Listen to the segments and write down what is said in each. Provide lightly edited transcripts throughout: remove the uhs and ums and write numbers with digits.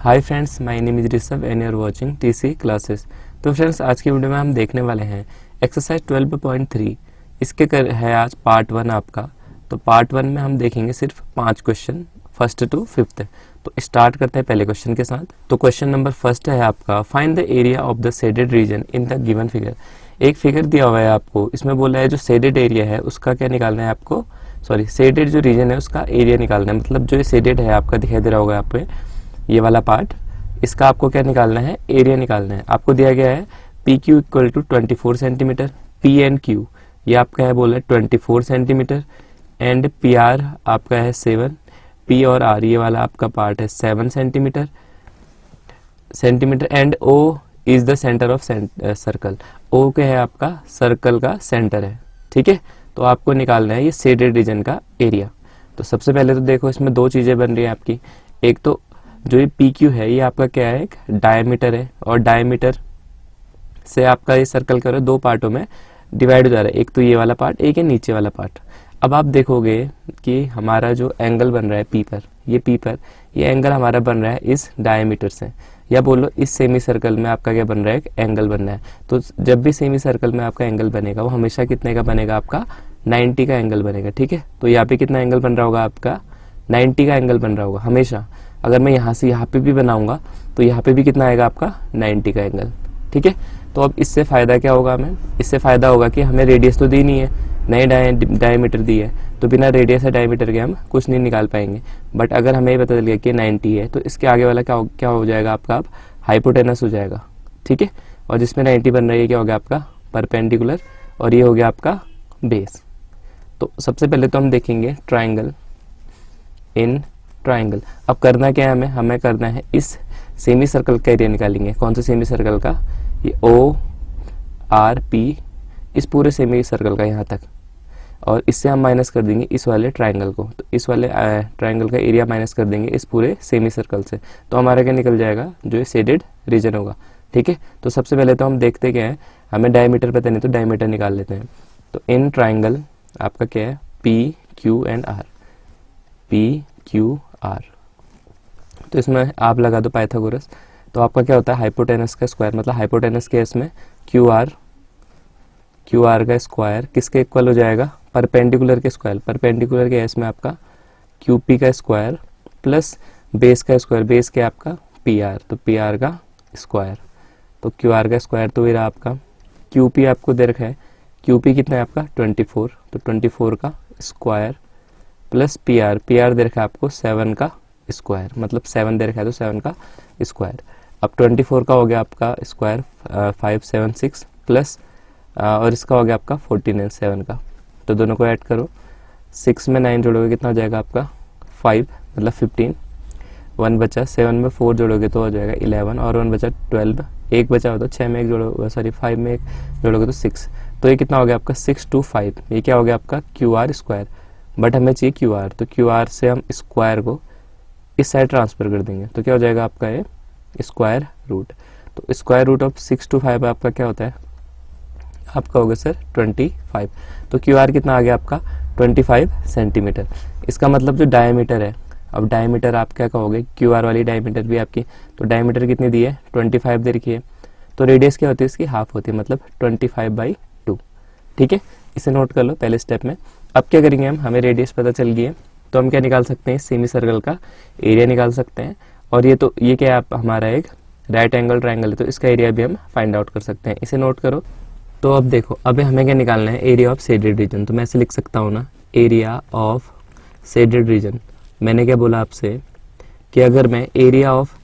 Hi friends, my name is Rishabh and you are watching TC classes. तो friends, आज की video में हम देखने वाले हैं एक्सरसाइज 12.3। इसके है आज पार्ट 1 आपका। तो पार्ट 1 में हम देखेंगे सिर्फ 5 क्वेश्चन, फर्स्ट टू फिफ्थ। तो स्टार्ट करते हैं पहले क्वेश्चन के साथ। तो क्वेश्चन नंबर फर्स्ट है आपका, find the area of the shaded region in the given figure. एक फिगर दिया हुआ है आपको, इसमें बोला है जो शेडेड एरिया है उसका क्या निकालना है आपको, शेडेड जो रीजन है उसका एरिया निकालना है। मतलब जो शेडेड है आपका दिखाई दे रहा होगा आप पे, ये वाला पार्ट, इसका आपको क्या निकालना है, एरिया निकालना है। आपको दिया गया है P Q equal to 24 centimetre, P and Q ये आपका है बोला 24 सेंटीमीटर, एंड पी आर आपका है 7, पी और आर ये वाला आपका पार्ट है 7 centimetre, and O is the centre of circle. O के है आपका सर्कल का सेंटर है, ठीक है। तो आपको निकालना है ये शेडेड रीजन का एरिया। तो सबसे पहले तो देखो, इसमें दो चीजें बन रही है आपकी। एक तो जो ये पी क्यू है ये आपका क्या है, एक डायमीटर है, और डायमीटर से आपका ये सर्कल क्या हो रहा है, दो पार्टों में डिवाइड हो जा रहा है। एक तो ये वाला पार्ट, एक है नीचे वाला पार्ट। अब आप देखोगे कि हमारा जो एंगल बन रहा है पी पर, ये एंगल हमारा बन रहा है इस डायमीटर से, या बोलो इस सेमी सर्कल में आपका क्या बन रहा है, एक एंगल बन रहा है। तो जब भी सेमी सर्कल में आपका एंगल बनेगा वो हमेशा कितने का बनेगा, आपका 90 का एंगल बनेगा, ठीक है। तो यहाँ पे कितना एंगल बन रहा होगा, आपका 90 का एंगल बन रहा होगा हमेशा। अगर मैं यहाँ से यहाँ पे भी बनाऊंगा तो यहाँ पे भी कितना आएगा, आपका 90 का एंगल, ठीक है। तो अब इससे फायदा क्या होगा हमें, इससे फायदा होगा कि हमें रेडियस तो दी नहीं है, नई डायमीटर दी है, तो बिना रेडियस या डायमीटर के हम कुछ नहीं निकाल पाएंगे। बट अगर हमें पता चल गया कि 90 है तो इसके आगे वाला क्या हो जाएगा आपका, अब हाइपोटेनस हो जाएगा, ठीक है। और जिसमें 90 बन रही है क्या हो गया आपका, परपेंडिकुलर, और ये हो गया आपका बेस। तो सबसे पहले तो हम देखेंगे ट्राइंगल इन ट्राइंगल। अब करना क्या है हमें करना है इस सेमी सर्कल का एरिया निकालेंगे। कौन से सेमी सर्कल का, ये ओ आर पी, इस पूरे सेमी सर्कल का यहाँ तक, और इससे हम माइनस कर देंगे इस वाले ट्राइंगल को। तो इस वाले ट्राइंगल का एरिया माइनस कर देंगे इस पूरे सेमी सर्कल से, तो हमारा क्या निकल जाएगा, जो ये शेडेड रीजन होगा, ठीक है। तो सबसे पहले तो हम देखते क्या है, हमें डायमीटर पता नहीं तो डायमीटर निकाल लेते हैं। तो इन ट्राइंगल आपका क्या है, P Q and R, P Q R. तो इसमें आप लगा दो पाइथागोरस। तो आपका क्या होता है, हाइपोटेनस का स्क्वायर, मतलब हाइपोटेनस केस में क्यू आर का स्क्वायर किसके इक्वल हो जाएगा, परपेंडिकुलर के स्क्वायर। परपेंडिकुलर के केस में आपका क्यू पी का स्क्वायर प्लस बेस का स्क्वायर, बेस के आपका पी आर, तो पी आर का स्क्वायर। तो क्यू आर का स्क्वायर तो ये रहा आपका, क्यू पी आपको दे रखा है, क्यू पी कितना है आपका 24, तो 24 का स्क्वायर प्लस पी आर दे रखा है आपको 7 का स्क्वायर, मतलब 7 दे रखा है तो 7 का स्क्वायर। अब 24 का हो गया आपका स्क्वायर 576 प्लस और इसका हो गया आपका 14 7 का। तो दोनों को ऐड करो, 6 में 9 जोड़ोगे कितना हो जाएगा आपका 5, मतलब 15, 1 बचा, 7 में 4 जोड़ोगे तो हो जाएगा 11, और 1 बचा 12, एक बचा हो तो 6 में 1 जोड़ोगे, 5 में 1 जोड़ोगे तो 6। तो ये कितना हो गया आपका 6 to 5, ये क्या हो गया आपका क्यू आर स्क्वायर। बट हमें चाहिए क्यू आर, तो क्यू आर से हम स्क्वायर को इस साइड ट्रांसफर कर देंगे, तो क्या हो जाएगा आपका ये स्क्वायर रूट। तो स्क्वायर रूट ऑफ 6 to 5 आपका क्या होता है, आपका होगा सर 25। तो क्यू आर कितना आ गया आपका 25 सेंटीमीटर। इसका मतलब जो डायमीटर है, अब डायमीटर आप क्या कहोगे, क्यू आर वाली डायमीटर भी आपकी, तो डायमीटर कितनी दी है 25 दे रखी है। तो रेडियस क्या होती है इसकी, हाफ होती है, मतलब 25/2, ठीक है। इसे नोट कर लो पहले स्टेप में। अब क्या करेंगे हमें रेडियस पता चल गई है, तो हम क्या निकाल सकते हैं, सेमी सर्कल का एरिया निकाल सकते हैं। और ये क्या है आप, हमारा एक राइट एंगल ट्राइंगल है, तो इसका एरिया भी हम फाइंड आउट कर सकते हैं। इसे नोट करो। तो अब देखो, अब हमें क्या निकालना है, एरिया ऑफ शेडेड रीजन। तो मैं ऐसे लिख सकता हूँ ना, एरिया ऑफ शेडेड रीजन। मैंने क्या बोला आपसे कि अगर मैं एरिया ऑफ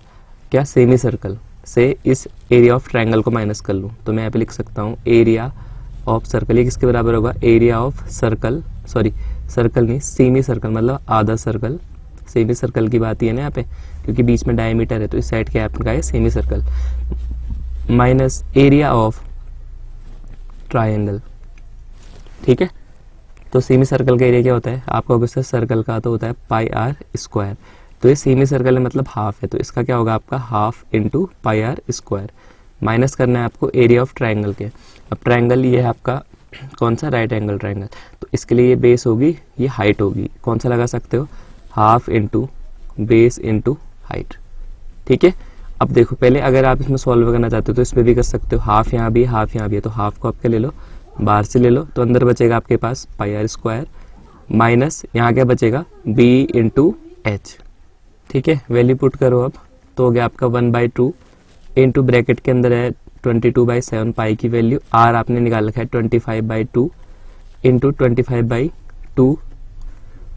क्या सेमी सर्कल से इस एरिया ऑफ ट्राइंगल को माइनस कर लूँ, तो मैं यहाँ पे लिख सकता हूँ एरिया ऑफ सर्कल, ये किसके बराबर होगा, एरिया ऑफ सर्कल, सर्कल नहीं सेमी सर्कल, मतलब आधा सर्कल, सेमी सर्कल की बात ही है ना यहाँ पे, क्योंकि बीच में डायमीटर है तो इस साइड क्या आपका है semi circle, minus area of triangle, ठीक है। तो सेमी सर्कल का एरिया क्या होता है आपका, ऑब्वियसली सर्कल का तो होता है पाई आर स्क्वायर। तो ये सेमी सर्कल है मतलब हाफ है, तो इसका क्या होगा आपका half into pi are square. Minus करना है आपको एरिया ऑफ ट्राइंगल के। अब ट्राइंगल ये है आपका कौन सा, राइट एंगल ट्राइंगल, तो इसके लिए ये बेस होगी, ये हाइट होगी, कौन सा लगा सकते हो, half into base into height, ठीक है। अब देखो पहले अगर आप इसमें सॉल्व करना चाहते हो तो इसमें भी कर सकते हो, हाफ यहाँ भी हाफ यहाँ भी है, तो हाफ को आपके ले लो, बाहर से ले लो, तो अंदर बचेगा आपके पास पाई आर स्क्वायर माइनस यहाँ क्या बचेगा b इंटू एच। ठीक है, वैल्यू पुट करो अब, तो हो गया आपका 1/2 इंटू ब्रैकेट के अंदर है 22/7 पाई की वैल्यू, आर आपने निकाल रखा है 25/2 इंटू 25/2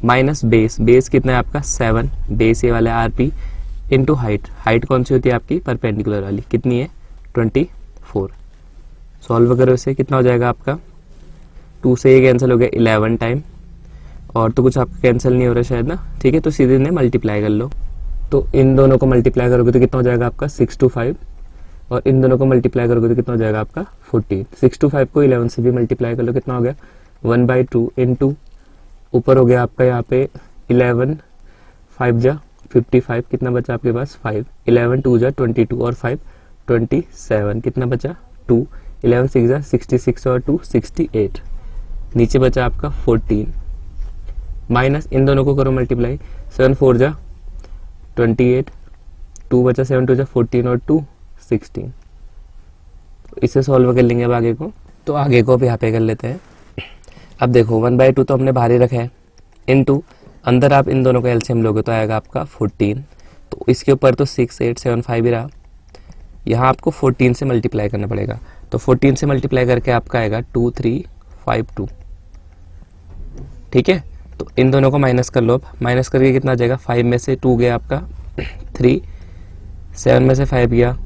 माइनस बेस कितना है आपका 7, बेस ये वाला आर पी इंटू हाइट कौन सी होती है आपकी परपेंडिकुलर वाली, कितनी है 24। सॉल्व करो इसे, कितना हो जाएगा आपका 2 से ये कैंसिल हो गया 11 टाइम, और तो कुछ आपका कैंसिल नहीं हो रहा शायद ना, ठीक है, तो सीधे इन्हें मल्टीप्लाई कर लो, तो इन दोनों को मल्टीप्लाई करोगे तो कितना हो जाएगा आपका 6 to 5, और इन दोनों को मल्टीप्लाई करोगे तो कितना हो जाएगा आपका 14। 6 to 5 को 11 से भी मल्टीप्लाई कर लो, कितना हो गया 1/2 इंटू ऊपर हो गया आपका यहाँ पे 11 5 जा 55, कितना बचा आपके पास 5, 11 2 जा 22 और 5 27, कितना बचा 2, 11 6 जा 66 और 2 68, नीचे बचा आपका 14 माइनस इन दोनों को करो मल्टीप्लाई, 7 4 जा 28, 2 बचा 7 2 जा 14 और 2 16। इसे सॉल्व कर लेंगे अब आगे को, तो आगे को अब यहाँ पे कर लेते हैं। अब देखो 1/2 तो हमने बाहर ही रखा है, इनटू अंदर आप इन दोनों का एलसीएम लोगे तो आएगा आपका 14, तो इसके ऊपर तो 6 8 7 5 ही रहा, यहाँ आपको 14 से मल्टीप्लाई करना पड़ेगा, तो 14 से मल्टीप्लाई करके आपका आएगा 2352। ठीक है, तो इन दोनों को माइनस कर लो, अब माइनस करके कितना आ जाएगा, 5 में से 2 गया आपका 3, 7 में से 5 गया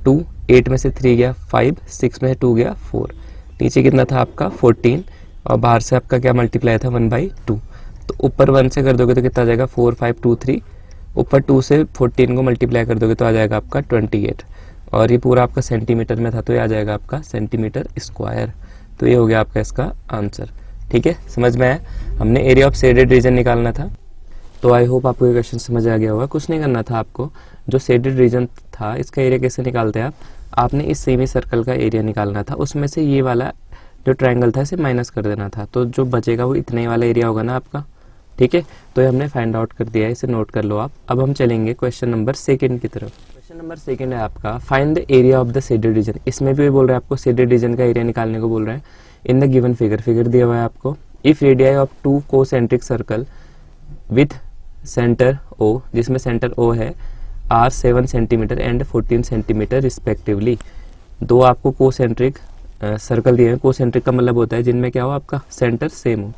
2, 8 में से 3 गया 5, 6 में से 2 गया 4, नीचे कितना था आपका 14, और बाहर से आपका क्या मल्टीप्लाई था 1/2, तो ऊपर 1 से कर दोगे तो कितना आ जाएगा 4 5 2 3, ऊपर 2 से 14 को मल्टीप्लाई कर दोगे तो आ जाएगा आपका 28, और ये पूरा आपका सेंटीमीटर में था तो ये आ जाएगा आपका सेंटीमीटर स्क्वायर। तो ये हो गया आपका इसका आंसर। ठीक है, समझ में आया, हमने एरिया ऑफ शेडेड रीजन निकालना था। तो आई होप आपको ये क्वेश्चन समझ आ गया होगा। कुछ नहीं करना था आपको, जो शेडेड रीजन था इसका एरिया कैसे निकालते हैं आपने इस सेमी सर्कल का एरिया निकालना था, उसमें से ये वाला जो ट्रायंगल था इसे माइनस कर देना था, तो जो बचेगा वो इतने वाला एरिया होगा ना आपका। ठीक है, तो ये हमने फाइंड आउट कर दिया है, इसे नोट कर लो आप। अब हम चलेंगे क्वेश्चन नंबर 2 की तरफ। क्वेश्चन नंबर 2 है आपका, find the area of the shaded reason. इसमें भी बोल रहा है आपको शेडेड रीजन का एरिया निकालने को बोल रहा है। इन द गिवन फिगर दिया हुआ है आपको, if radii of 2 concentric circle with centre O, जिसमें सेंटर O है, are 7 centimetre and 14 centimetre respectively. दो आपको कोसेंट्रिक सर्कल दिए हैं, कोसेंट्रिक का मतलब होता है जिनमें क्या हो आपका सेंटर सेम हो।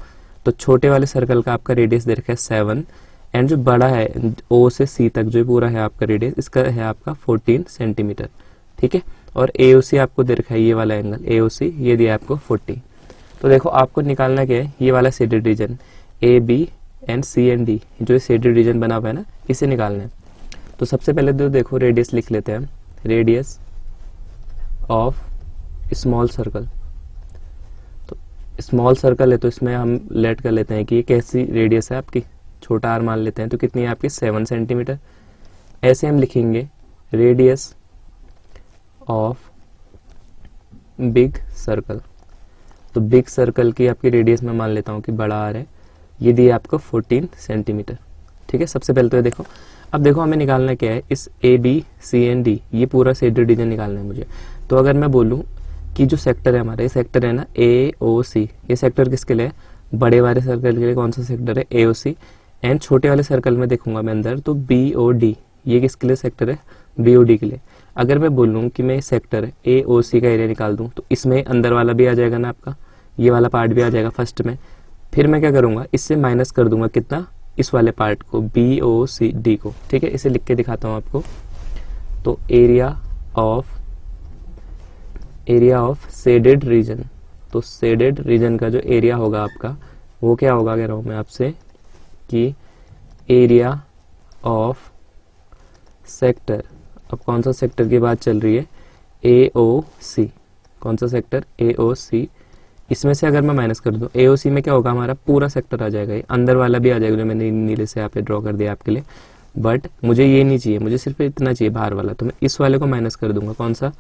तो छोटे वाले सर्कल का आपका रेडियस दे रखा है 7, एंड जो बड़ा है O से C तक जो पूरा है आपका रेडियस, इसका है आपका 14 सेंटीमीटर। ठीक है, और AOC आपको दे रखा है, ये वाला एंगल AOC ये दिया आपको 40। तो देखो आपको निकालना क्या है, ये वाला shaded region AB and C and D, जो शेडेड रीजन बना हुआ है ना, इसे निकालना है। तो सबसे पहले तो देखो रेडियस लिख लेते हैं, रेडियस ऑफ स्मॉल सर्कल। तो स्मॉल सर्कल है तो इसमें हम लेट कर लेते हैं कि ये कैसी रेडियस है आपकी, छोटा आर मान लेते हैं, तो कितनी है आपकी 7 सेंटीमीटर। ऐसे हम लिखेंगे रेडियस ऑफ बिग सर्कल, तो बिग सर्कल की आपकी रेडियस में मान लेता हूँ कि बड़ा आर है, ये दिया आपको 14 सेंटीमीटर। ठीक है, सबसे पहले तो ये देखो। अब देखो हमें निकालना क्या है, इस AB C एंड D ये पूरा शेडेड रीजन निकालना है मुझे। तो अगर मैं बोलूँ कि जो सेक्टर है हमारा, ये सेक्टर है ना AOC, ये सेक्टर किसके लिए है, बड़े वाले सर्कल के लिए कौन सा सेक्टर है AOC, एंड छोटे वाले सर्कल में देखूंगा मैं अंदर तो BOD, ये किसके लिए सेक्टर है BOD के लिए। अगर मैं बोलूँ कि मैं सेक्टर AOC का एरिया निकाल दूँ तो इसमें अंदर वाला भी आ जाएगा ना आपका, ये वाला पार्ट भी आ जाएगा फर्स्ट में। फिर मैं क्या करूँगा, इससे माइनस कर दूंगा कितना, इस वाले पार्ट को BOCD को। ठीक है, इसे लिख के दिखाता हूँ आपको। तो एरिया ऑफ शेडेड रीजन, तो शेडेड रीजन का जो एरिया होगा आपका वो क्या होगा, कह रहा हूँ मैं आपसे कि एरिया ऑफ सेक्टर, अब कौन सा सेक्टर की बात चल रही है AOC, कौन सा सेक्टर AOC, इसमें से अगर मैं माइनस कर दूं AOC में क्या होगा, हमारा पूरा सेक्टर आ जाएगा, ये अंदर वाला भी आ जाएगा जो मैंने नीले से यहाँ पे ड्रॉ कर दिया आपके लिए। बट मुझे ये नहीं चाहिए, मुझे सिर्फ इतना चाहिए बाहर वाला, तो मैं इस वाले को माइनस कर दूंगा, कौन सा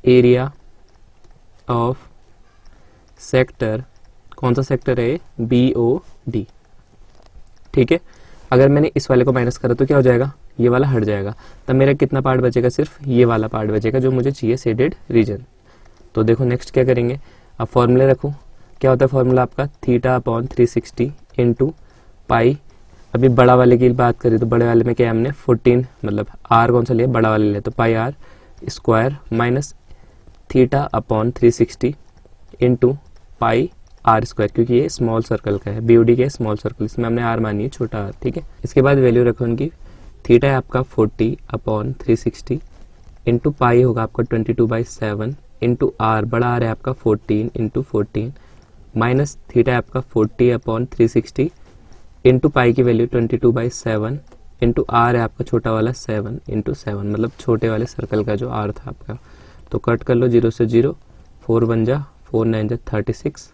एरिया ऑफ सेक्टर, कौन सा सेक्टर है BOD। ठीक है, अगर मैंने इस वाले को माइनस करा तो क्या हो जाएगा, ये वाला हट जाएगा, तब मेरा कितना पार्ट बचेगा, सिर्फ ये वाला पार्ट बचेगा जो मुझे चाहिए शेडेड रीजन। तो देखो नेक्स्ट क्या करेंगे, अब फॉर्मूले रखो, क्या होता है फॉर्मूला आपका, θ/360 इंटू पाई। अभी बड़ा वाले की बात करें तो बड़े वाले में क्या है, हमने 14 मतलब आर कौन सा लिया, बड़ा वाले लिया, तो pi are square minus θ/360 into pi are square, क्योंकि ये स्मॉल सर्कल का है, बीओडी के स्मॉल सर्कल, इसमें हमने आर मानी है छोटा आर, ठीक है। इसके बाद वैल्यू रखो उनकी, थीटा है आपका 40/360 इंटू पाई होगा आपका 22/7 इंटू आर, बड़ा आर है आपका 14 इंटू 14 माइनस थीटा है आपका 40/360 इंटू पाई की वैल्यू 22/7 इंटू आर है आपका छोटा वाला 7 इंटू 7, मतलब छोटे वाले सर्कल का जो आर था आपका। तो कट कर लो 0 से 0, 4 1 जा 4 9 जा 36,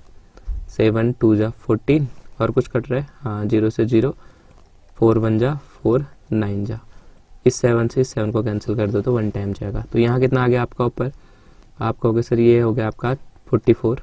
7 2 जा 14, और कुछ कट रहा है, हाँ 0 से 0, 4 1 जा 4 9 जा, इस 7 से इस 7 को कैंसिल कर दो तो 1 टाइम जाएगा। तो यहाँ कितना आ गया आपका ऊपर, आपका हो गया सर ये हो गया आपका 44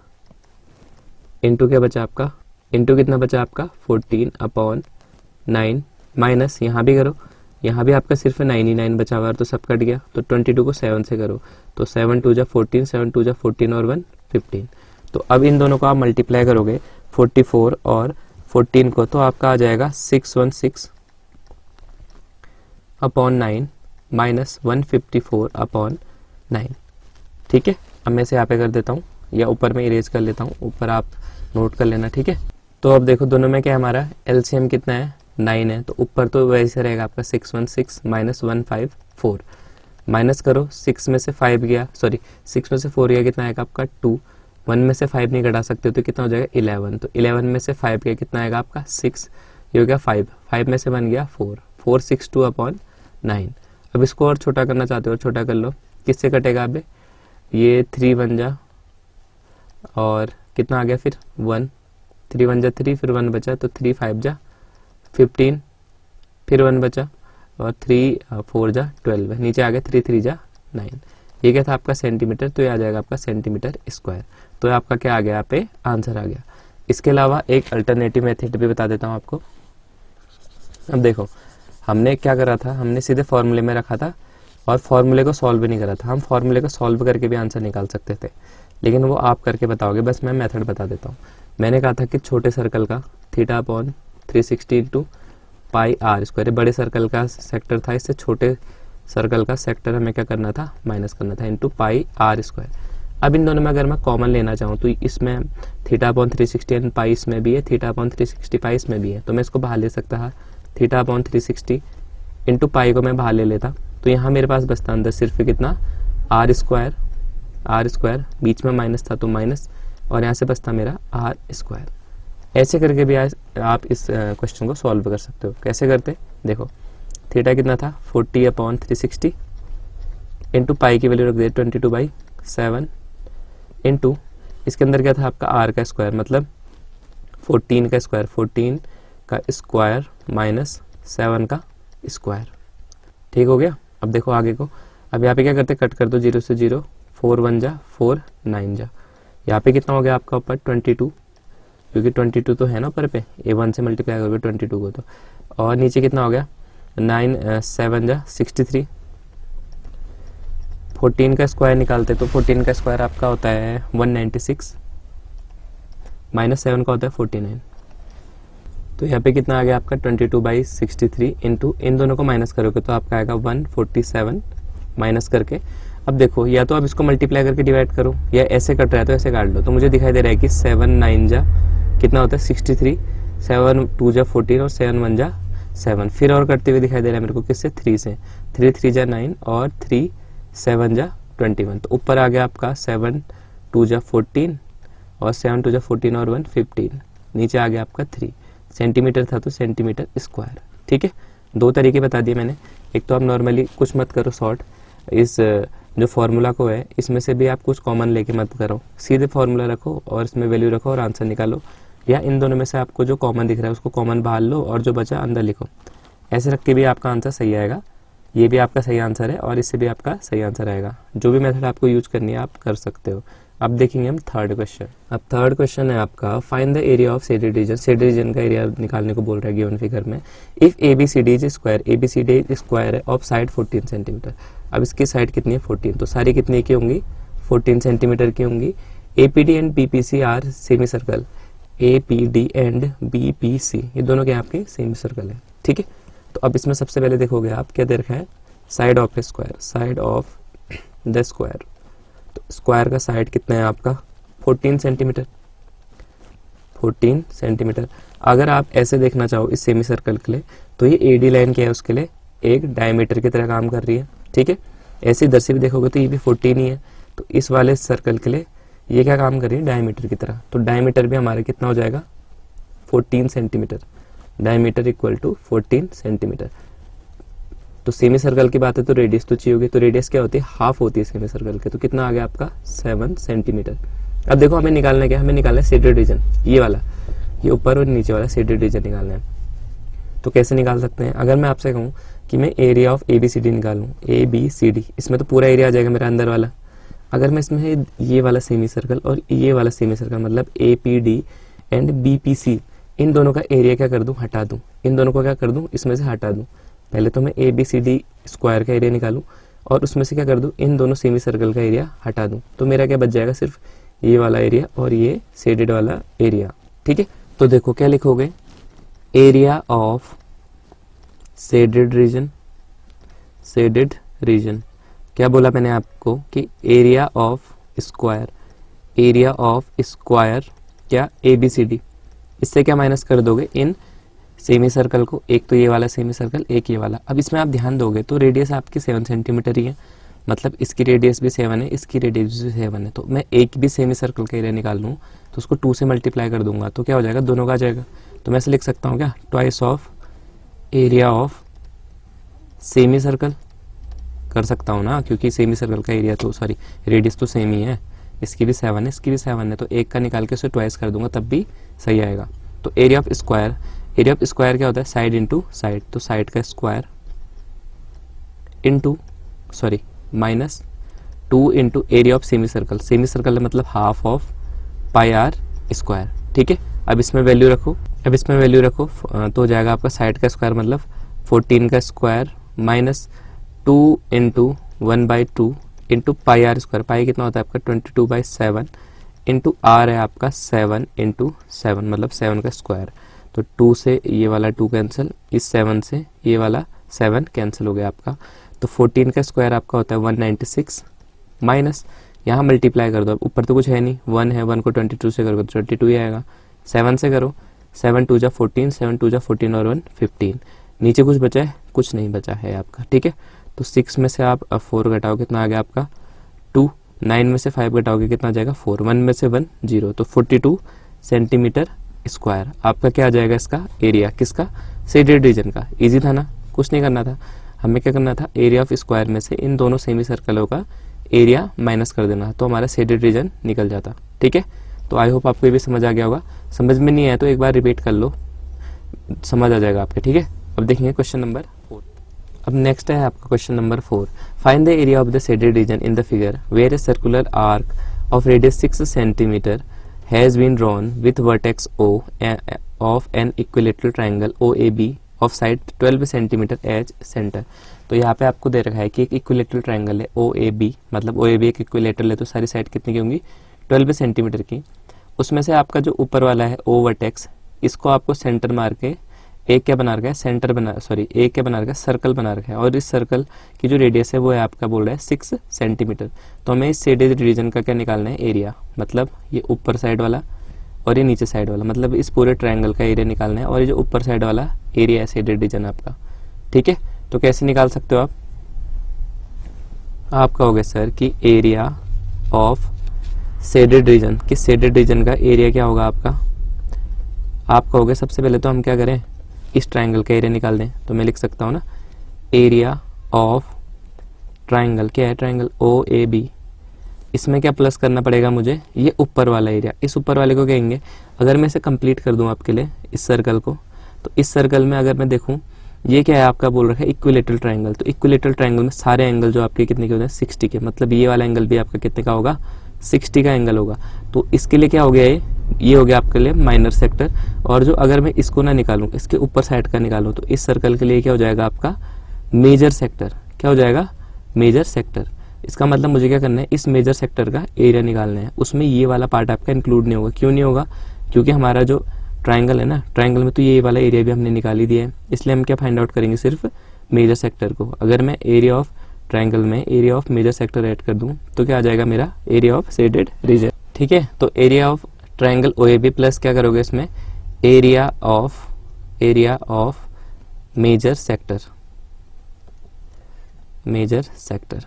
इंटू क्या बचा आपका, इंटू कितना बचा आपका 14/9 माइनस, यहाँ भी करो, यहाँ भी आपका सिर्फ 9 ही 9 बचा हुआ तो सब कट गया, तो 22 को 7 से करो तो 7 2 जा 14, 7 2 जा 14 और 1 15। तो अब इन दोनों को आप मल्टीप्लाई करोगे 44 और 14 को, तो आपका आ जाएगा 616/9 माइनस 154/9, ठीक है। अब मैं इसे यहाँ पे कर देता हूँ, या ऊपर में इरेज कर लेता हूँ, ऊपर आप नोट कर लेना, ठीक है। तो अब देखो दोनों में क्या हमारा एलसीएम कितना है, 9 है, तो ऊपर तो वैसे रहेगा आपका 616 माइनस 154, माइनस करो 6 में से 5 गया, सॉरी 6 में से 4 गया, कितना आएगा आपका 2, 1 में से 5 नहीं घटा सकते तो कितना हो जाएगा 11, तो 11 में से 5 गया कितना आएगा आपका 6, ये हो गया 5, 5 में से 1 गया 4, 462/9। अब इसको और छोटा करना चाहते हो छोटा कर लो, किससे कटेगा अब ये 3 1 जा और कितना आ गया फिर 1, 3 1 जा 3, फिर 1 बचा तो 3 5 जा 15, फिर 1 बचा और 3 4 जा 12, नीचे आ गया 3 3 जा 9, ये क्या था आपका सेंटीमीटर, तो ये आ जाएगा आपका सेंटीमीटर स्क्वायर। तो आपका क्या आ गया, यहाँ पे आंसर आ गया। इसके अलावा एक अल्टरनेटिव मेथड भी बता देता हूँ आपको। अब देखो हमने क्या करा था, हमने सीधे फॉर्मूले में रखा था और फॉर्मूले को सॉल्व भी नहीं करा था। हम फॉर्मूले को सॉल्व करके भी आंसर निकाल सकते थे, लेकिन वो आप करके बताओगे, बस मैं मेथड बता देता हूँ। मैंने कहा था कि छोटे सर्कल का θ/360 इंटू पाई आर स्क्वायर, बड़े सर्कल का सेक्टर था, इससे छोटे सर्कल का सेक्टर हमें क्या करना था, माइनस करना था, इंटू पाई आर स्क्वायर। अब इन दोनों में अगर मैं कॉमन लेना चाहूँ तो इसमें θ/360 एंड पाई इसमें भी है, θ/360 पाई इसमें भी है, तो मैं इसको बाहर ले सकता था, θ/360 इंटू पाई को मैं बाहर ले लेता, तो यहाँ मेरे पास बचता अंदर सिर्फ कितना आर स्क्वायर, बीच में माइनस था तो माइनस, और यहाँ से बचता मेरा आर स्क्वायर। ऐसे करके भी आप इस क्वेश्चन को सॉल्व कर सकते हो। कैसे करते, देखो थीटा कितना था 40/360 इंटू पाई की वैल्यू रख दिया 22/7 इंटू इसके अंदर क्या था आपका आर का स्क्वायर, मतलब 14 का स्क्वायर, 14 का स्क्वायर माइनस 7 का स्क्वायर, ठीक हो गया। अब देखो आगे को, अब यहाँ पे क्या करते, कट कर दो 0 से 0, 4 1 जा 4 9 जा, यहाँ पे कितना हो गया आपका ऊपर 22, क्योंकि 22 तो है ना ऊपर पे, A1 से मल्टीप्लाई करोगे 22 को, तो और नीचे कितना हो गया 9 7 जा 63, 14 का स्क्वायर निकालते तो 14 का स्क्वायर आपका होता है 196 माइनस 7 का होता है 49, तो यहाँ पे कितना आ गया आपका 22/63 इंटू इन दोनों को माइनस करोगे तो आपका आएगा 147 माइनस करके। अब देखो या तो आप इसको मल्टीप्लाई करके डिवाइड करो, या ऐसे कट रहा है तो ऐसे काट लो, तो मुझे दिखाई दे रहा है कि 7 9 जा कितना होता है 63, 7 2 जा 14 और 7 1 जा 7, फिर और करते हुए दिखाई दे रहा है मेरे को किससे 3 से, 3 3 जा 9 और 3 7 जा 21, तो ऊपर आ गया आपका 7 2 जा 14 और 7 2 जा 14 और 1 15, नीचे आ गया आपका 3 सेंटीमीटर था तो सेंटीमीटर स्क्वायर, ठीक है। दो तरीके बता दिए मैंने, एक तो आप नॉर्मली कुछ मत करो शॉर्ट, इस जो फॉर्मूला को है इसमें से भी आप कुछ कॉमन लेके मत करो, सीधे फॉर्मूला रखो और इसमें वैल्यू रखो और आंसर निकालो, या इन दोनों में से आपको जो कॉमन दिख रहा है उसको कॉमन बाहर लो और जो बचा अंदर लिखो, ऐसे रख के भी आपका आंसर सही आएगा। ये भी आपका सही आंसर है और इससे भी आपका सही आंसर आएगा। जो भी मेथड आपको यूज करनी है आप कर सकते हो। अब देखेंगे हम थर्ड क्वेश्चन। अब थर्ड क्वेश्चन है आपका, find the area of shaded region. Shaded region का एरिया निकालने को बोल रहा है गिवन फिगर में। If ABCD is square, ABCD square है ऑफ साइड 14 सेंटीमीटर। अब इसकी साइड कितनी है 14, तो सारी कितनी की होंगी 14 सेंटीमीटर की होंगी। APD and BPC are semicircle, APD and BPC ये दोनों क्या आपके सेमी सर्कल है, ठीक है। तो अब इसमें सबसे पहले देखोगे आप क्या दे रखा है, side of A square, side of the square. तो स्क्वायर का साइड कितना है आपका 14 सेंटीमीटर, 14 सेंटीमीटर। अगर आप ऐसे देखना चाहो इस सेमी सर्कल के लिए, तो ये AD लाइन क्या है उसके लिए एक डायमीटर की तरह काम कर रही है, ठीक है। ऐसे इधर से भी देखोगे तो ये भी 14 ही है, तो इस वाले सर्कल के लिए ये क्या काम कर रही है डायमीटर की तरह। तो डायमीटर भी हमारे कितना हो जाएगा 14 centimetre, diameter equal to 14 centimetre. तो सेमी सर्कल की बात है तो रेडियस तो चाहिए होगी, तो रेडियस क्या होती है हाफ होती है सेमी सर्कल के। तो कितना आ गया आपका 7 सेंटीमीटर। अब देखो हमें निकालना क्या है, हमें निकालना है शेडेड रीजन, ये वाला, ये ऊपर और नीचे वाला शेडेड रीजन निकालना है। तो कैसे निकाल सकते हैं, अगर मैं आपसे कहूँ कि मैं एरिया ऑफ ABCD निकालूँ, ABCD, इसमें तो पूरा एरिया आ जाएगा मेरा अंदर वाला। अगर मैं इसमें ये वाला सेमी सर्कल और ये वाला सेमी सर्कल मतलब APD एंड BPC इन दोनों का एरिया क्या कर दूं हटा दूं, इन दोनों को क्या कर दूं इसमें से हटा दूं। पहले तो मैं ABCD स्क्वायर का एरिया निकालूं और उसमें से क्या कर दूं इन दोनों सेमी सर्कल का एरिया हटा दूं। तो मेरा क्या बच जाएगा सिर्फ ये वाला एरिया और ये शेडेड वाला एरिया, ठीक है। तो देखो क्या लिखोगे, area of shaded region, shaded region क्या बोला मैंने आपको कि area of square, area of square क्या ABCD, इससे क्या माइनस कर दोगे इन सेमी सर्कल को, एक तो ये वाला सेमी सर्कल एक ये वाला। अब इसमें आप ध्यान दोगे तो रेडियस आपकी 7 सेंटीमीटर ही है, मतलब इसकी रेडियस भी 7 है, इसकी रेडियस भी 7 है। तो मैं एक भी सेमी सर्कल का एरिया निकाल लूँ तो उसको 2 से मल्टीप्लाई कर दूंगा तो क्या हो जाएगा दोनों का आ जाएगा। तो मैं ऐसे लिख सकता हूँ क्या, twice of area of semi circle कर सकता हूँ ना, क्योंकि सेमी सर्कल का एरिया तो सॉरी रेडियस तो सेम ही है, इसकी भी 7 है इसकी भी 7 है, तो एक का निकाल के उसे ट्वाइस कर दूंगा तब भी सही आएगा। तो area of square, area of square क्या होता है साइड इंटू साइड, तो साइड का square into sorry minus 2 into area of semi circle, semi circle मतलब half of pi are square, ठीक है। अब इसमें वैल्यू रखो, अब इसमें वैल्यू रखो तो हो जाएगा आपका साइड का स्क्वायर मतलब 14 का square minus 2 into 1/2 into pi are square, pi कितना होता है आपका 22/7 इंटू आर है आपका 7 इंटू 7 मतलब 7 का स्क्वायर। तो 2 से ये वाला 2 कैंसिल, इस 7 से ये वाला 7 कैंसिल हो गया आपका। तो 14 का स्क्वायर आपका होता है 196 माइनस यहाँ मल्टीप्लाई कर दो, अब ऊपर तो कुछ है नहीं 1 है, 1 को 22 से करोगे तो 22 ही आएगा, 7 से करो 7 2 जा 14, 7 2 जा 14 और 1 15, नीचे कुछ बचा है कुछ नहीं बचा है आपका, ठीक है। तो 6 में से आप 4 घटाओ कितना आ गया आपका 2, 9 में से 5 घटाओगे कितना आ जाएगा 4, 1 में से 1 0, तो 42 सेंटीमीटर स्क्वायर आपका क्या आ जाएगा इसका एरिया, किसका शेडेड रीजन का। इजी था ना, कुछ नहीं करना था, हमें क्या करना था एरिया ऑफ स्क्वायर में से इन दोनों सेमी सर्कलों का एरिया माइनस कर देना तो हमारा शेडेड रीजन निकल जाता, ठीक है। तो आई होप आपको ये भी समझ आ गया होगा, समझ में नहीं आया तो एक बार रिपीट कर लो, समझ आ जाएगा आपके, ठीक है। अब देखेंगे क्वेश्चन नंबर 4। अब नेक्स्ट है आपका question number 4, find the area of the shaded region in the figure where a circular arc of radius 6 centimetre has been drawn with vertex O of an equilateral triangle OAB of side 12 cm as center। तो यहाँ पे आपको दे रखा है कि एक equilateral triangle है OAB, मतलब OAB एक इक्विलेटरल है तो सारी साइड कितनी की होंगी 12 सेंटीमीटर की। उसमें से आपका जो ऊपर वाला है O वर्टेक्स, इसको आपको सेंटर मार के एक क्या बना रखा है सेंटर बना एक क्या बना रखा है सर्कल बना रखा है, और इस सर्कल की जो रेडियस है वो है आपका बोल रहा है 6 सेंटीमीटर। तो हमें इस शेडेड रीजन का क्या निकालना है एरिया, मतलब ये ऊपर साइड वाला और ये नीचे साइड वाला, मतलब इस पूरे ट्रायंगल का एरिया निकालना है, और ये जो ऊपर साइड वाला एरिया है शेडेड रीजन आपका, ठीक है। तो कैसे निकाल सकते हो आप कहोगे सर कि एरिया ऑफ शेडेड रीजन, किस शेडेड रीजन का एरिया क्या होगा आपका, आप कहोगे सबसे पहले तो हम क्या करें इस ट्रायंगल का एरिया निकाल दें। तो मैं लिख सकता हूँ ना एरिया ऑफ ट्रायंगल, क्या है ट्रायंगल OAB, इसमें क्या प्लस करना पड़ेगा मुझे ये ऊपर वाला एरिया, इस ऊपर वाले को कहेंगे। अगर मैं इसे कंप्लीट कर दूं आपके लिए इस सर्कल को, तो इस सर्कल में अगर मैं देखूं ये क्या है आपका बोल रखा है इक्विलेटरल ट्रायंगल, तो इक्विलेटरल ट्रायंगल में सारे एंगल जो आपके कितने के होते हैं 60 के, मतलब ये वाला एंगल भी आपका कितने का होगा 60 का एंगल होगा। तो इसके लिए क्या हो गया, ये हो गया आपके लिए माइनर सेक्टर। और जो अगर मैं इसको ना निकालूं, इसके ऊपर साइड का निकालूं, तो इस सर्कल के लिए क्या हो जाएगा आपका मेजर सेक्टर। क्या हो जाएगा, मेजर सेक्टर। इसका मतलब मुझे क्या करना है, इस मेजर सेक्टर का एरिया निकालना है। उसमें ये वाला पार्ट आपका इंक्लूड नहीं होगा। क्यों नहीं होगा, क्योंकि हमारा जो ट्राइंगल है ना, ट्राइंगल में तो ये वाला एरिया भी हमने निकाल ही दिया है, इसलिए हम क्या फाइंड आउट करेंगे, सिर्फ मेजर सेक्टर को। अगर मैं एरिया ऑफ ट्राइंगल में area of major sector add कर दूं तो क्या आ जाएगा मेरा, एरिया ऑफ शेडेड रीजन। ठीक है, तो area of triangle OAB plus क्या करोगे इसमें, area of major sector, major sector.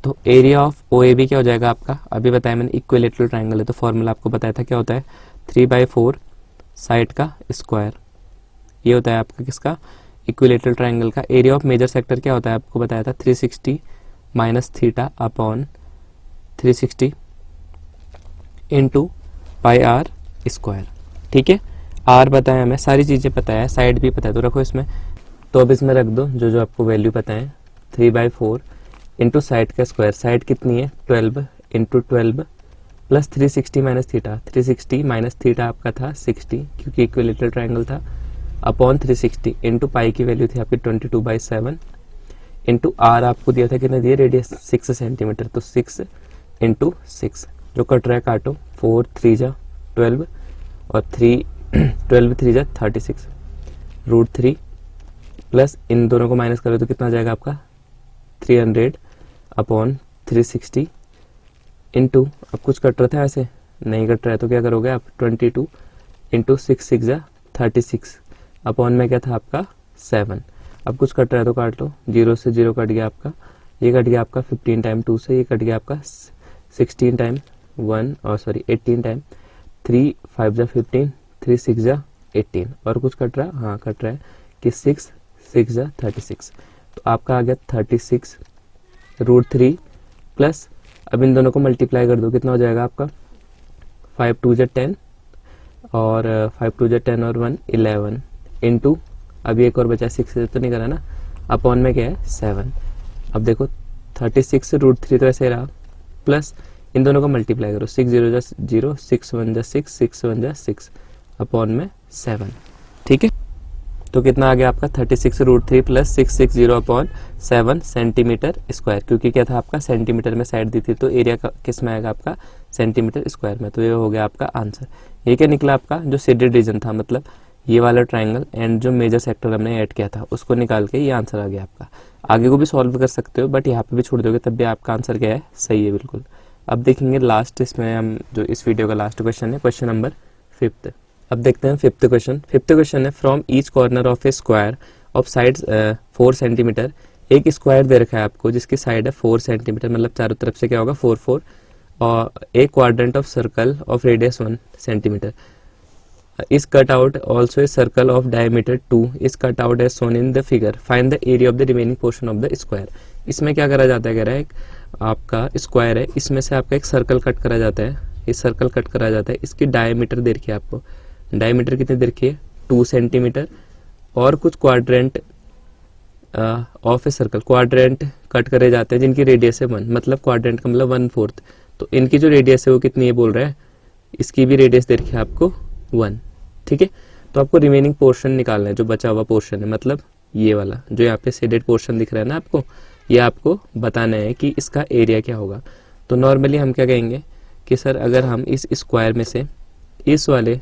तो एरिया ऑफ OAB क्या हो जाएगा आपका, अभी बताया मैंने, इक्विलेटरल ट्राइंगल है तो फॉर्मूला आपको बताया था क्या होता है, 3/4 साइड का स्क्वायर। ये होता है आपका किसका, इक्विलेटरल ट्राइंगल का। एरिया ऑफ मेजर सेक्टर क्या होता है आपको बताया था, 360 minus theta upon 360 into pi are square. ठीक है, आर बताया हमें, सारी चीज़ें पता है, साइड भी पता है, तो रखो इसमें। तो अब इसमें रख दो जो जो आपको वैल्यू पता है, 3/4 इंटू साइड का स्क्वायर। साइड कितनी है, 12 into 12 plus 360 minus theta. 360 minus theta आपका था 60, क्योंकि इक्विलेटरल ट्राइंगल था, अपॉन 360 इंटू पाई की वैल्यू थी आपकी 22/7 इंटू आर आपको दिया था कितना दिया, रेडियस 6 सेंटीमीटर, तो 6 इंटू 6। जो कट रहा है काटो, 4 3 जा 12 और 12 3 जा 36 √3 प्लस इन दोनों को माइनस करो तो कितना आ जाएगा आपका 300 अपॉन 360 इंटू, अब कुछ कट रहा था ऐसे नहीं कट रहा है तो क्या करोगे आप, 22 इंटू 6 6 जा 36 अपॉन में क्या था आपका 7। अब कुछ कट रहा है तो काट लो, 0 से 0 कट गया आपका, ये कट गया आपका 15 टाइम 2 से, ये कट गया आपका 16 टाइम 1 और सॉरी 18 टाइम 3 5 जा 15 3 6 जा 18 और कुछ कट रहा है, हाँ कट रहा है कि 6 6 जा 36। तो आपका आ गया 36 √3 प्लस, अब इन दोनों को मल्टीप्लाई कर दो, कितना हो जाएगा आपका 5 2 जा 10 और 5 2 जा 10 और 1 11 इंटू, अभी एक और बचा 6 से तो नहीं करा ना, अपॉन में क्या है 7। अब देखो 36 √3 तो ऐसे रहा, प्लस इन दोनों को मल्टीप्लाई करो, 6 0 जा 0 6 1 जा 6 6 1 जा 6 अपॉन में 7। ठीक है, तो कितना आ गया आपका 36 √3 प्लस 660 अपॉन 7 सेंटीमीटर स्क्वायर, क्योंकि क्या था आपका सेंटीमीटर में साइड दी थी तो एरिया का किस में आएगा आपका सेंटीमीटर स्क्वायर में। तो ये हो गया आपका आंसर। ये क्या निकला आपका, जो शेडेड रीजन था, मतलब ये वाला ट्राइंगल एंड जो मेजर सेक्टर हमने ऐड किया था उसको निकाल के ये आंसर आ गया आपका। आगे को भी सॉल्व कर सकते हो बट यहाँ पे भी छोड़ दोगे तब भी आपका आंसर क्या है, सही है बिल्कुल। अब देखेंगे लास्ट, इसमें हम जो इस वीडियो का लास्ट क्वेश्चन है, क्वेश्चन नंबर 5। अब देखते हैं 5th क्वेश्चन। 5th क्वेश्चन है, from each corner of A square of side 4 centimetre. एक स्क्वायर दे रखा है आपको जिसकी साइड है 4 सेंटीमीटर, मतलब चारों तरफ से क्या होगा 4 4, और एक quadrant of circle of radius 1 centimetre is cut out, also a circle of diameter 2 is cut out as shown in the figure, find the area of the remaining portion of the square। इसमें क्या करा जाता है, कह रहा है एक आपका स्क्वायर है, इसमें से आपका एक सर्कल कट करा जाता है, ये सर्कल कट करा जाता है, इसकी डायमीटर दे रखी है आपको, डायमीटर कितनी दे रखी है 2 सेंटीमीटर, और कुछ quadrant of a circle, quadrant cut करे जाते हैं जिनकी रेडियस है 1, मतलब क्वाड्रेंट का मतलब 1/4, तो इनकी जो रेडियस है वो कितनी है बोल रहा है, इसकी भी रेडियस दे रखी है आपको 1। ठीक है, तो आपको रिमेनिंग पोर्शन निकालना है, जो बचा हुआ पोर्शन है, मतलब ये वाला जो यहाँ पे शेडेड पोर्शन दिख रहा है ना आपको, ये आपको बताना है कि इसका एरिया क्या होगा। तो नॉर्मली हम क्या कहेंगे कि सर अगर हम इस स्क्वायर में से इस वाले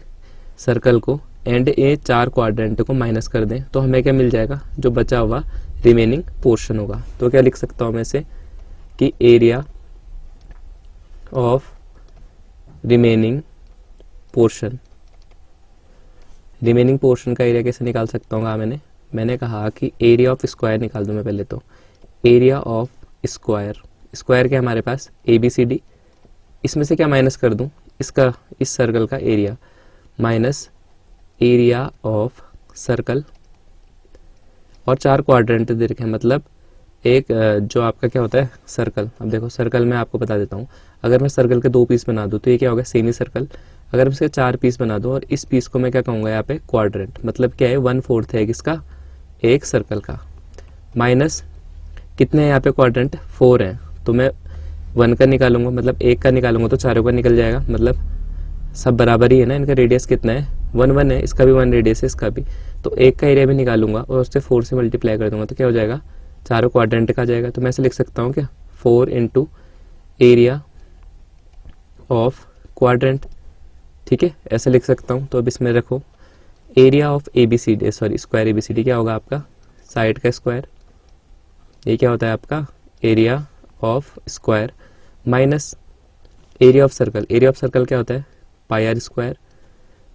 सर्कल को एंड ए 4 क्वाड्रेंट को माइनस कर दें तो हमें क्या मिल जाएगा, जो बचा हुआ रिमेनिंग पोर्शन होगा। तो क्या लिख सकता हूँ मैं से कि area of remaining portion, remaining portion का एरिया कैसे निकाल सकता हूँ, मैंने कहा कि एरिया ऑफ स्क्वायर निकाल दूं मैं पहले। तो एरिया ऑफ स्क्वायर, स्क्वायर क्या हमारे पास ABCD, इसमें से क्या माइनस कर दूं, इसका इस सर्कल का area minus area of circle, और 4 क्वाड्रेंट दे रखे हैं, मतलब एक जो आपका क्या होता है सर्कल। अब देखो सर्कल में आपको बता देता हूँ, अगर मैं सर्कल के 2 पीस बना दूं तो ये क्या होगा सेमी सर्कल, अगर मैं इसके 4 पीस बना दूं और इस पीस को मैं क्या कहूँगा यहाँ पे क्वाड्रेंट, मतलब क्या है 1/4 है किसका, एक सर्कल का, माइनस कितने हैं यहाँ पे क्वाड्रेंट 4 हैं, तो मैं 1 का निकालूंगा मतलब 1 का निकालूंगा तो चारों का निकल जाएगा, मतलब सब बराबर ही है ना, इनका रेडियस कितना है 1 1 है, इसका भी 1 रेडियस है, इसका भी। तो 1 का एरिया भी निकालूंगा और उससे 4 से मल्टीप्लाई कर दूंगा तो क्या हो जाएगा, चारों क्वाड्रेंट का आ जाएगा। तो मैं ऐसे लिख सकता हूँ क्या, 4 इंटू एरिया ऑफ क्वाड्रेंट, ठीक है, ऐसे लिख सकता हूँ। तो अब इसमें रखो area of ABCD, sorry square ABCD क्या होगा आपका, साइड का स्क्वायर, ये क्या होता है आपका area of square, minus area of circle, area of circle क्या होता है पाई आर स्क्वायर,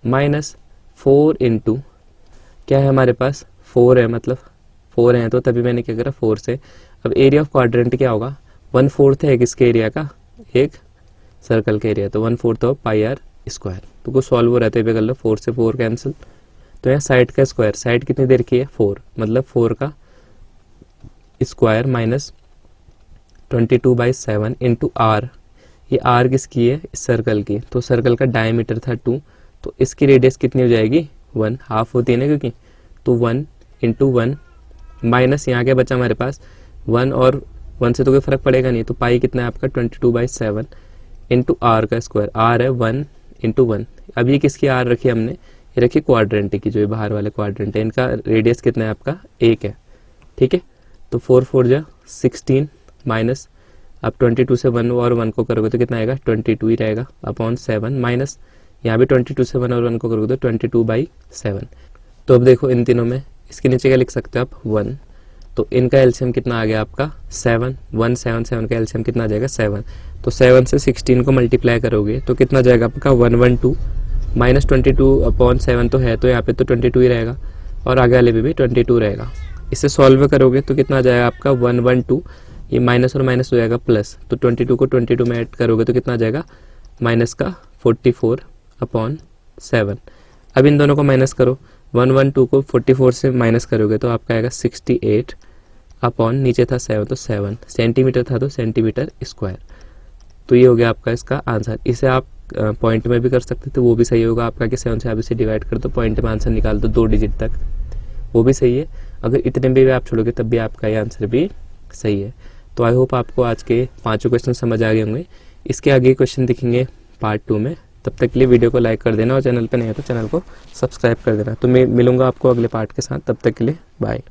माइनस 4 इंटू क्या है हमारे पास 4 है, मतलब 4 है तो तभी मैंने क्या करा 4 से। अब एरिया ऑफ क्वाड्रेंट क्या होगा, 1/4 है किसके एरिया का, एक सर्कल के एरिया, तो 1/4 ऑफ पाई आर स्क्वायर। तो कुछ सॉल्व हो रहता है पे कर लो, 4 से 4 कैंसिल। तो यहाँ साइड का स्क्वायर, साइड कितनी देर की है 4, मतलब 4 का स्क्वायर माइनस 22/7 इंटू आर, ये आर किसकी है इस सर्कल की, तो सर्कल का डायमीटर था 2, तो इसकी रेडियस कितनी हो जाएगी 1, हाफ होती है ना क्योंकि, तो 1 इंटू 1 माइनस यहाँ क्या बचा हमारे पास 1, और 1 से तो कोई फर्क पड़ेगा नहीं, तो पाई कितना है आपका 22/7 इंटू आर का स्क्वायर, आर है 1 इंटू 1। अब ये किसकी आर रखी हमने, ये रखी क्वाड्रेंट की, जो ये बाहर वाले क्वाड्रेंट है, इनका रेडियस कितना है आपका 1 है, ठीक है। तो 4 4 जा 16 माइनस, अब 22 से 1 और 1 को करोगे तो कितना आएगा 22 ही रहेगा अपॉन 7, माइनस यहाँ भी 22 से 1 और 1 को करोगे तो 22/7। तो अब देखो इन तीनों में इसके नीचे क्या लिख सकते हो आप 1, तो इनका एलसीएम कितना आ गया आपका 7, 1 7 7 का एलसीएम कितना आ जाएगा 7, तो 7 से 16 को मल्टीप्लाई करोगे तो कितना जाएगा आपका 112 माइनस 22/7 तो है, तो यहाँ पे तो 22 ही रहेगा और आगे वाले पे भी 22 रहेगा। इसे सॉल्व करोगे तो कितना आ जाएगा आपका 112, ये माइनस और माइनस हो जाएगा प्लस, तो 22 को 22 में ऐड करोगे तो कितना आ जाएगा माइनस का 44/7। अब इन दोनों को माइनस करो, 112 को 44 से माइनस करोगे तो आपका आएगा 68 अपॉन नीचे था 7, तो 7 सेंटीमीटर था तो सेंटीमीटर स्क्वायर। तो ये हो गया आपका इसका आंसर। इसे आप पॉइंट में भी कर सकते थे, वो भी सही होगा आपका कि 7 से आप इसे डिवाइड कर दो, पॉइंट में आंसर निकाल दो 2 डिजिट तक, वो भी सही है। अगर इतने में भी आप छोड़ोगे तब भी आपका ये आंसर भी सही है। तो आई होप आपको आज के 5 क्वेश्चन समझ आ गए होंगे। इसके आगे क्वेश्चन दिखेंगे पार्ट 2 में, तब तक के लिए वीडियो को लाइक कर देना और चैनल पर नहीं है तो चैनल को सब्सक्राइब कर देना। तो मैं मिलूंगा आपको अगले पार्ट के साथ, तब तक के लिए बाय।